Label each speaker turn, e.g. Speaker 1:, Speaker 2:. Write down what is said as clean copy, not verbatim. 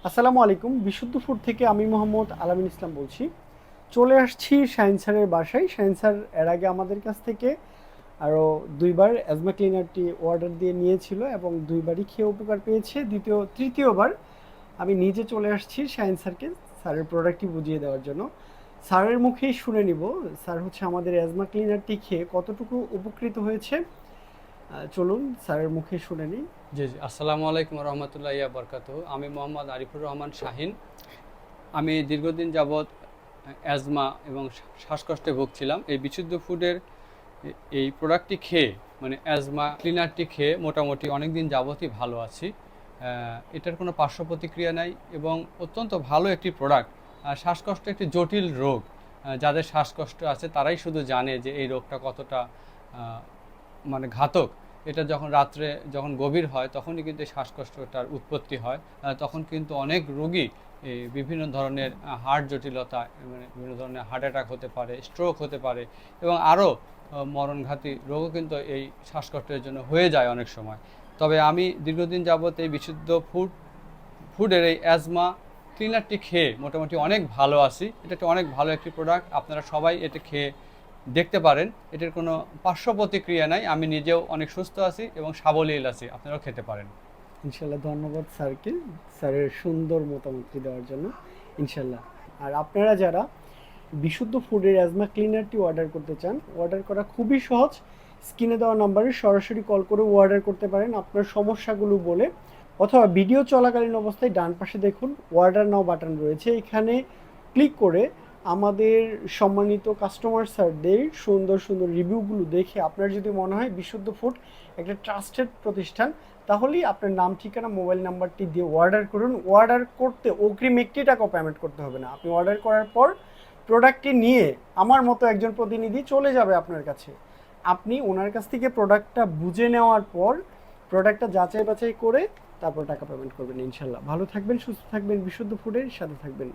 Speaker 1: আসসালামু আলাইকুম। বিশুদ্ধ ফুড থেকে আমি মোহাম্মদ আলামিন ইসলাম বলছি। চলে আসছি শাহিন স্যারের বাসায়। শাহিন স্যার এর আগে আমাদের কাছ থেকে আরও দুইবার অ্যাজমা ক্লিনারটি অর্ডার দিয়ে নিয়েছিল এবং দুইবারই খেয়ে উপকার পেয়েছে। তৃতীয়বার আমি নিজে চলে আসছি শাহিন স্যারকে স্যারের প্রোডাক্টটি বুঝিয়ে দেওয়ার জন্য। স্যারের মুখেই শুনে নিব স্যার হচ্ছে আমাদের অ্যাজমা ক্লিনারটি খেয়ে কতটুকু উপকৃত হয়েছে। চলুন স্যারের মুখে শুনে নিই।
Speaker 2: জি জি, আসসালামু আলাইকুম রহমতুল্লাহ বরকাতুহু। আমি মোহাম্মদ আরিফুর রহমান শাহিন। আমি দীর্ঘদিন যাবৎ অ্যাজমা এবং শ্বাসকষ্টে ভুগছিলাম। এই বিশুদ্ধ ফুডের এই প্রোডাক্টটি খেয়ে, মানে অ্যাজমা ক্লিনারটি খেয়ে মোটামুটি অনেক দিন যাবতই ভালো আছি। এটার কোনো পার্শ্ব প্রতিক্রিয়া নাই এবং অত্যন্ত ভালো একটি প্রোডাক্ট। শ্বাসকষ্ট একটি জটিল রোগ। যাদের শ্বাসকষ্ট আছে তারাই শুধু জানে যে এই রোগটা কতটা মানে ঘাতক। এটা যখন রাত্রে যখন গভীর হয় তখনই কিন্তু এই শ্বাসকষ্টটার উৎপত্তি হয়। তখন কিন্তু অনেক রোগী বিভিন্ন ধরনের হার্ট জটিলতা, মানে বিভিন্ন ধরনের হার্ট অ্যাটাক হতে পারে, স্ট্রোক হতে পারে এবং আরও মরণঘাতী রোগও কিন্তু এই শ্বাসকষ্টের জন্য হয়ে যায় অনেক সময়। তবে আমি দীর্ঘদিন যাবত এই বিশুদ্ধ ফুডের এই অ্যাজমা ক্লিনারটি খেয়ে মোটামুটি অনেক ভালো আছি। এটা একটা অনেক ভালো একটি প্রোডাক্ট, আপনারা সবাই এটা খেয়ে দেখতে পারেন। এটার কোনো পার্শ্ব প্রতিক্রিয়া নাই। আমি নিজেও অনেক সুস্থ আছি এবং সাবলীল আছি, আপনারাও খেতে পারেন।
Speaker 1: ইনশাল্লাহ, ধন্যবাদ স্যারকে স্যারের সুন্দর মতামতটি দেওয়ার জন্য। ইনশাল্লাহ। আর আপনারা যারা বিশুদ্ধ ফুডের অ্যাজমা ক্লিনারটি অর্ডার করতে চান, অর্ডার করা খুবই সহজ। স্ক্রিনে দেওয়া নাম্বারে সরাসরি কল করে অর্ডার করতে পারেন আপনার সমস্যাগুলো বলে, অথবা ভিডিও চলাকালীন অবস্থায় ডান পাশে দেখুন অর্ডার নাও বাটন রয়েছে। এখানে ক্লিক করে আমাদের সম্মানিত কাস্টমার স্যারদের সুন্দর সুন্দর রিভিউগুলো দেখে আপনার যদি মনে হয় বিশুদ্ধ ফুড একটা ট্রাস্টেড প্রতিষ্ঠান, তাহলেই আপনার নাম, ঠিকানা, মোবাইল নাম্বারটি দিয়ে অর্ডার করুন। অর্ডার করতে অগ্রিম 1 টাকাও পেমেন্ট করতে হবে না। আপনি অর্ডার করার পর প্রোডাক্টটি নিয়ে আমার মতো একজন প্রতিনিধি চলে যাবে আপনার কাছে। আপনি ওনার কাছ থেকে প্রোডাক্টটা বুঝে নেওয়ার পর প্রোডাক্টটা যাচাই বাছাই করে তারপর টাকা পেমেন্ট করবেন। ইনশাল্লাহ ভালো থাকবেন, সুস্থ থাকবেন, বিশুদ্ধ ফুডের সাথে থাকবেন।